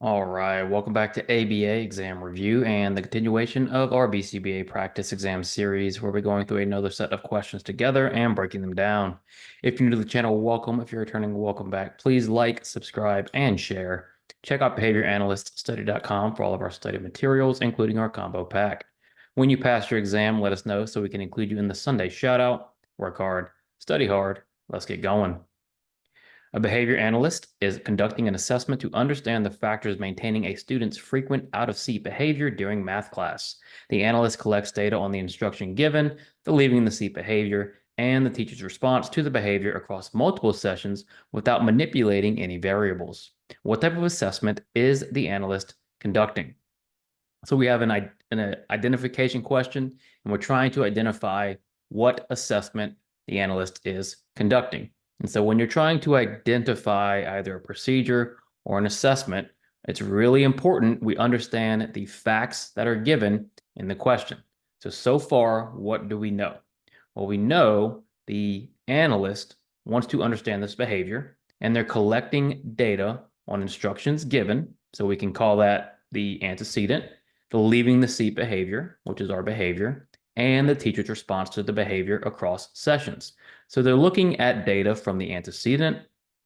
All right, welcome back to ABA exam review and the continuation of our BCBA practice exam series where we're going through another set of questions together and breaking them down. If you're new to the channel, welcome. If you're returning, welcome back. Please like, subscribe, and share. Check out behavioranalyststudy.com for all of our study materials, including our combo pack. When you pass your exam, let us know so we can include you in the Sunday shout out. Work hard, study hard. Let's get going. A behavior analyst is conducting an assessment to understand the factors maintaining a student's frequent out-of-seat behavior during math class. The analyst collects data on the instruction given, the leaving the seat behavior, and the teacher's response to the behavior across multiple sessions without manipulating any variables. What type of assessment is the analyst conducting? So we have an identification question, and we're trying to identify what assessment the analyst is conducting. And so when you're trying to identify either a procedure or an assessment, it's really important we understand the facts that are given in the question. So far, what do we know? Well, we know the analyst wants to understand this behavior, and they're collecting data on instructions given. So we can call that the antecedent, the leaving the seat behavior, which is our behavior, and the teacher's response to the behavior across sessions. So they're looking at data from the antecedent,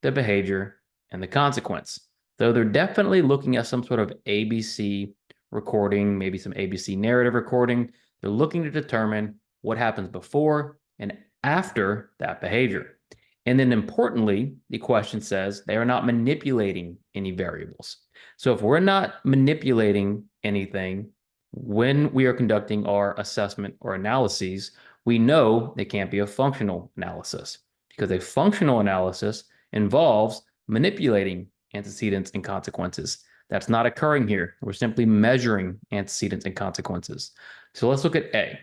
the behavior, and the consequence. Though they're definitely looking at some sort of ABC recording, maybe some ABC narrative recording. They're looking to determine what happens before and after that behavior. And then importantly, the question says they are not manipulating any variables. So if we're not manipulating anything when we are conducting our assessment or analyses, we know they can't be a functional analysis because a functional analysis involves manipulating antecedents and consequences. That's not occurring here. We're simply measuring antecedents and consequences. So let's look at A,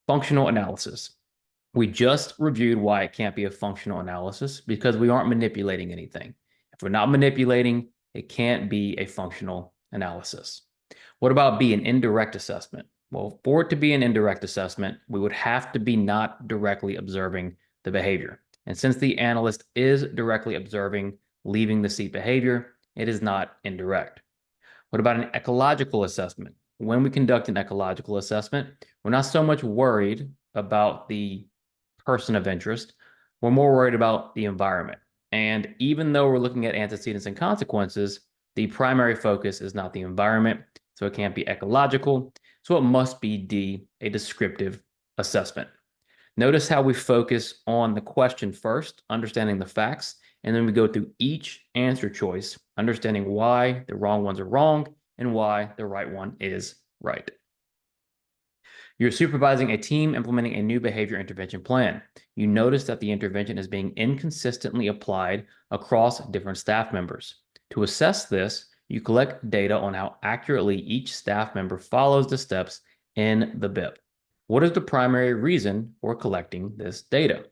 functional analysis. We just reviewed why it can't be a functional analysis because we aren't manipulating anything. If we're not manipulating, it can't be a functional analysis. What about B, an indirect assessment? Well, for it to be an indirect assessment, we would have to be not directly observing the behavior. And since the analyst is directly observing leaving the seat behavior, it is not indirect. What about an ecological assessment? When we conduct an ecological assessment, we're not so much worried about the person of interest. We're more worried about the environment. And even though we're looking at antecedents and consequences, the primary focus is not the environment, so it can't be ecological. So it must be D, a descriptive assessment. Notice how we focus on the question first, understanding the facts, and then we go through each answer choice, understanding why the wrong ones are wrong and why the right one is right. You're supervising a team implementing a new behavior intervention plan. You notice that the intervention is being inconsistently applied across different staff members. To assess this, you collect data on how accurately each staff member follows the steps in the BIP. What is the primary reason for collecting this data?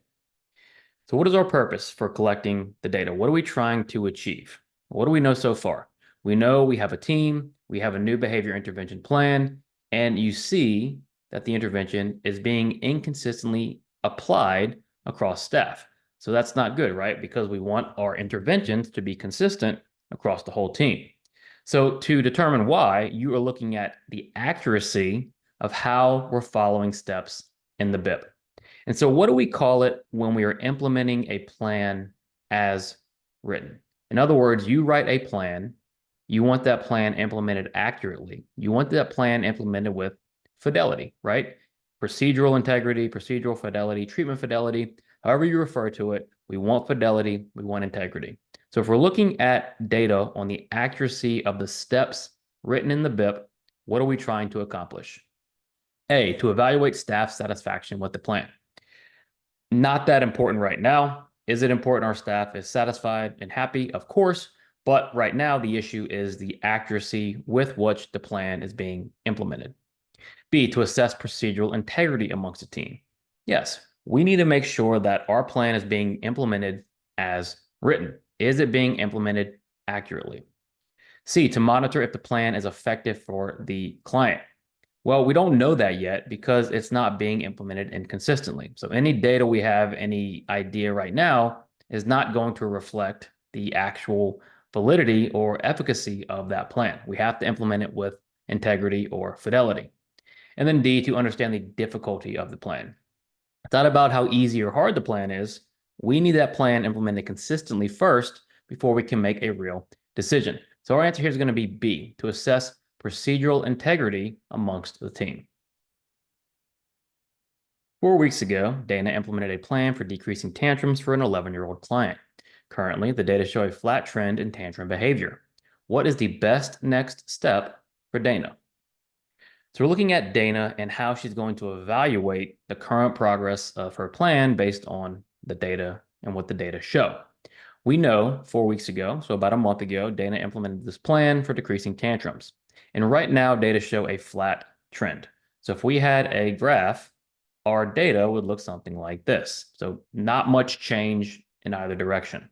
So what is our purpose for collecting the data? What are we trying to achieve? What do we know so far? We know we have a team, we have a new behavior intervention plan, and you see that the intervention is being inconsistently applied across staff. So that's not good, right? Because we want our interventions to be consistent across the whole team. So to determine why, you are looking at the accuracy of how we're following steps in the BIP. And so what do we call it when we are implementing a plan as written? In other words, you write a plan, you want that plan implemented accurately. You want that plan implemented with fidelity, right? Procedural integrity, procedural fidelity, treatment fidelity, however you refer to it, we want fidelity, we want integrity. So if we're looking at data on the accuracy of the steps written in the BIP, what are we trying to accomplish? A, to evaluate staff satisfaction with the plan. Not that important right now. Is it important our staff is satisfied and happy? Of course, but right now the issue is the accuracy with which the plan is being implemented. B, to assess procedural integrity amongst the team. Yes, we need to make sure that our plan is being implemented as written. Is it being implemented accurately? C, to monitor if the plan is effective for the client. Well, we don't know that yet because it's not being implemented inconsistently. So any data we have, any idea right now is not going to reflect the actual validity or efficacy of that plan. We have to implement it with integrity or fidelity. And then D, to understand the difficulty of the plan. It's not about how easy or hard the plan is. We need that plan implemented consistently first before we can make a real decision. So our answer here is going to be B, to assess procedural integrity amongst the team. 4 weeks ago, Dana implemented a plan for decreasing tantrums for an 11-year-old client. Currently, the data show a flat trend in tantrum behavior. What is the best next step for Dana? So we're looking at Dana and how she's going to evaluate the current progress of her plan based on the data and what the data show. We know 4 weeks ago, so about a month ago, Dana implemented this plan for decreasing tantrums. And right now, data show a flat trend. So if we had a graph, our data would look something like this. So not much change in either direction.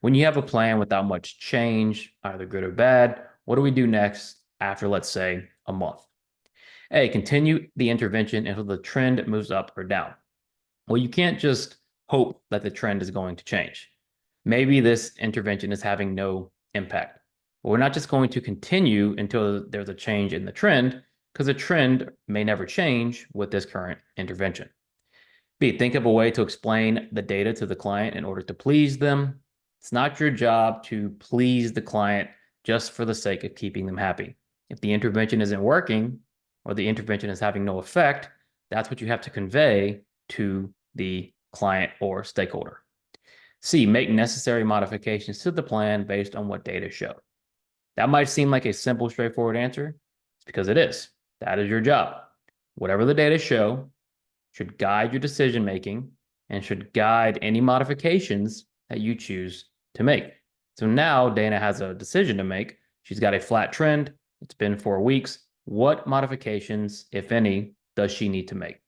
When you have a plan without much change, either good or bad, what do we do next after, let's say, a month? A, continue the intervention until the trend moves up or down. Well, you can't just hope that the trend is going to change. Maybe this intervention is having no impact. But we're not just going to continue until there's a change in the trend, because the trend may never change with this current intervention. B, think of a way to explain the data to the client in order to please them. It's not your job to please the client just for the sake of keeping them happy. If the intervention isn't working or the intervention is having no effect, that's what you have to convey to the client or stakeholder. C, make necessary modifications to the plan based on what data show. That might seem like a simple, straightforward answer. It's because it is. That is your job. Whatever the data show should guide your decision-making and should guide any modifications that you choose to make. So now Dana has a decision to make. She's got a flat trend. It's been 4 weeks. What modifications, if any, does she need to make?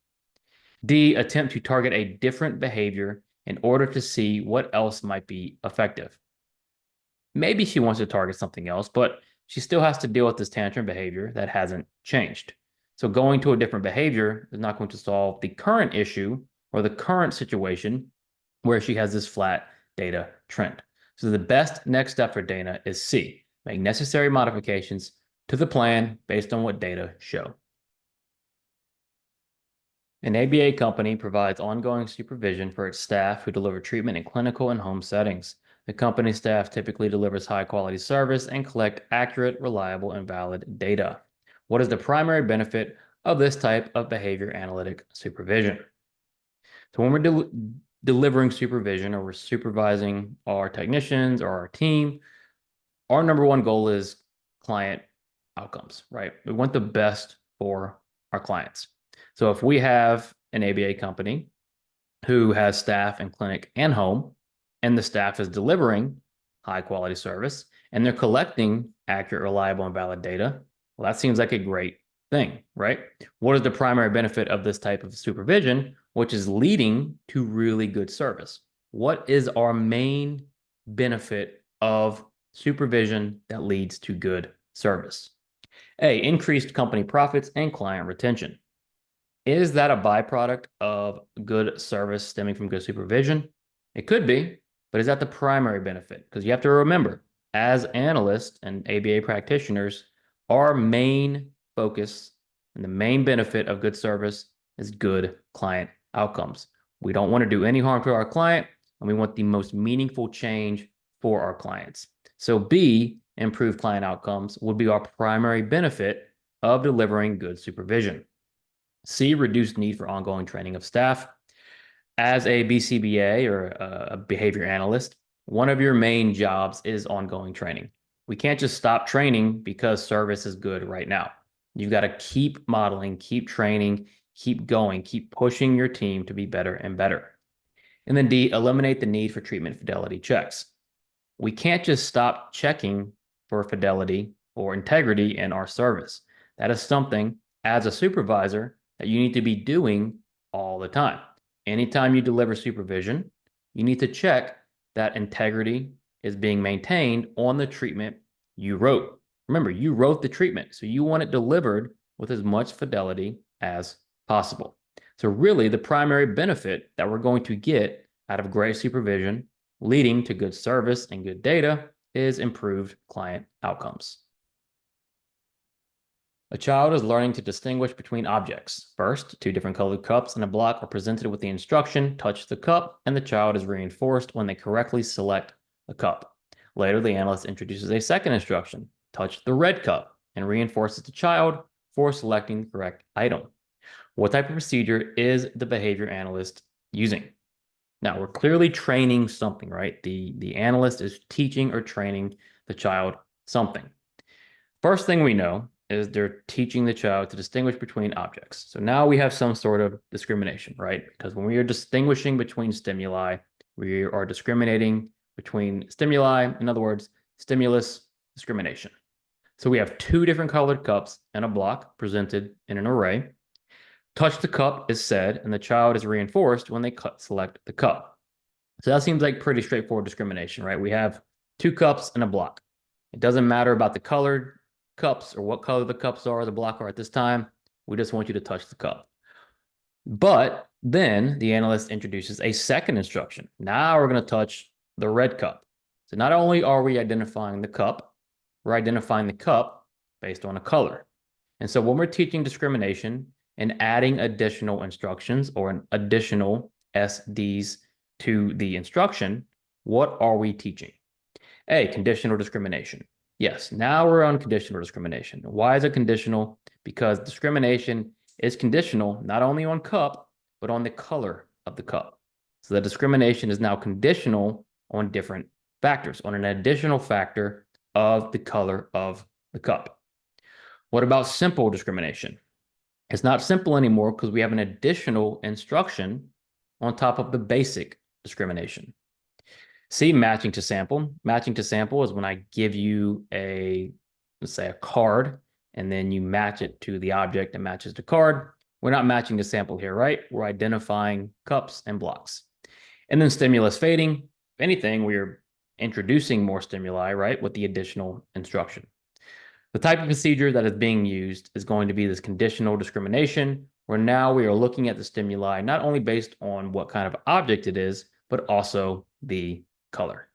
D, attempt to target a different behavior in order to see what else might be effective. Maybe she wants to target something else, but she still has to deal with this tantrum behavior that hasn't changed. So going to a different behavior is not going to solve the current issue or the current situation where she has this flat data trend. So the best next step for Dana is C, make necessary modifications to the plan based on what data show. An ABA company provides ongoing supervision for its staff who deliver treatment in clinical and home settings. The company staff typically delivers high-quality service and collect accurate, reliable, and valid data. What is the primary benefit of this type of behavior analytic supervision? So when we're delivering supervision or we're supervising our technicians or our team, our number one goal is client outcomes, right? We want the best for our clients. So if we have an ABA company who has staff in clinic and home, and the staff is delivering high quality service, and they're collecting accurate, reliable, and valid data, well, that seems like a great thing, right? What is the primary benefit of this type of supervision, which is leading to really good service? What is our main benefit of supervision that leads to good service? A, increased company profits and client retention. Is that a byproduct of good service stemming from good supervision? It could be, but is that the primary benefit? Because you have to remember, as analysts and ABA practitioners, our main focus and the main benefit of good service is good client outcomes. We don't want to do any harm to our client, and we want the most meaningful change for our clients. So B, improved client outcomes, would be our primary benefit of delivering good supervision. C, reduced need for ongoing training of staff. As a BCBA or a behavior analyst, one of your main jobs is ongoing training. We can't just stop training because service is good right now. You've got to keep modeling, keep training, keep going, keep pushing your team to be better and better. And then D, eliminate the need for treatment fidelity checks. We can't just stop checking for fidelity or integrity in our service. That is something as a supervisor that you need to be doing all the time. Anytime you deliver supervision, you need to check that integrity is being maintained on the treatment you wrote. Remember, you wrote the treatment, so you want it delivered with as much fidelity as possible. So really, the primary benefit that we're going to get out of great supervision leading to good service and good data is improved client outcomes. A child is learning to distinguish between objects. First, two different colored cups and a block are presented with the instruction, touch the cup, and the child is reinforced when they correctly select the cup. Later, the analyst introduces a second instruction, touch the red cup, and reinforces the child for selecting the correct item. What type of procedure is the behavior analyst using? Now, we're clearly training something, right? The analyst is teaching or training the child something. First thing we know is they're teaching the child to distinguish between objects. So now we have some sort of discrimination, right? Because when we are distinguishing between stimuli, we are discriminating between stimuli. In other words, stimulus discrimination. So we have two different colored cups and a block presented in an array. Touch the cup is said, and the child is reinforced when they select the cup. So that seems like pretty straightforward discrimination, right? We have two cups and a block. It doesn't matter about the colored cups or what color the cups are or the block are at this time. We just want you to touch the cup. But then the analyst introduces a second instruction. Now we're going to touch the red cup. So not only are we identifying the cup, we're identifying the cup based on a color. And so when we're teaching discrimination and adding additional instructions or an additional SDs to the instruction, what are we teaching? A, conditional discrimination. Yes, now we're on conditional discrimination. Why is it conditional? Because discrimination is conditional not only on cup, but on the color of the cup. So the discrimination is now conditional on different factors, on an additional factor of the color of the cup. What about simple discrimination? It's not simple anymore because we have an additional instruction on top of the basic discrimination. See, matching to sample. Matching to sample is when I give you let's say a card, and then you match it to the object that matches the card. We're not matching the sample here, right? We're identifying cups and blocks. And then stimulus fading. If anything, we're introducing more stimuli, right, with the additional instruction. The type of procedure that is being used is going to be this conditional discrimination, where now we are looking at the stimuli not only based on what kind of object it is, but also the color.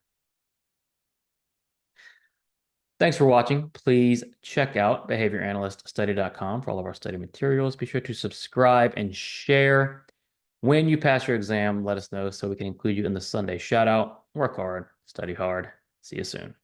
Thanks for watching. Please check out behavioranalyststudy.com for all of our study materials. Be sure to subscribe and share. When you pass your exam, let us know so we can include you in the Sunday shout out. Work hard, study hard. See you soon.